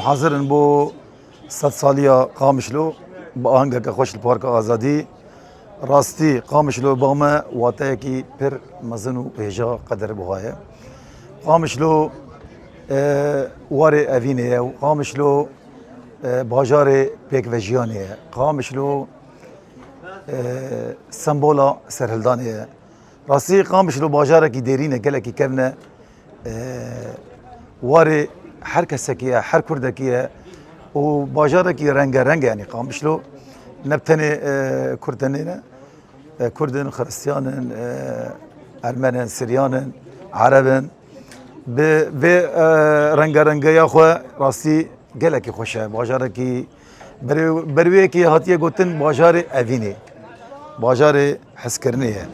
حاضرن بو 100 سالیا قامشلو با آهنگک خوش الپارک آزادی راستی قامشلو بامه واته کی پر مزن و هجا قدر بوهایه قامشلو واره اوینه و قامشلو باجار پیک وجیانه قامشلو سمبولا سرهلدانه راستی قامشلو باجاره کی دیرینه گله کی کبنه واره هر کسکیه هر کردکیه و باجاره کی رنگ رنگ یعنی قامشلو نبتني كردنين كردن خريستيان ارمن سريان عربن ب رنگ رنگ يا خو راسي گلكي خوشه باجاركي برويكي هاتيه گوتن باجار اويني باجار حسكرنيه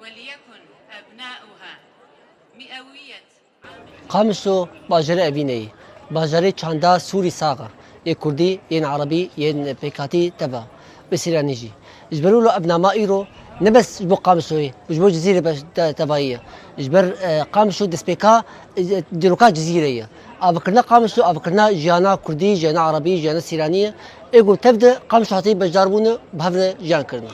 وليكن أبناؤها مئوية قامشو باجر أبيني باجر چاندا سوري ساغا ين كردي ين عربي ين بيكاتي تبا بسيرانيجي اجبروا له ابناء مائيرو نبس جبو قامشوي وجبو جزيره تبايه اجبر قامشو دسبيكا ديروكا جزيره ابكرنا قامشو ابكرنا جانا كردي جانا عربي جانا سيرانيه يقول تبدا قامشو هاتي بجاربونه بهفنا جان كرنا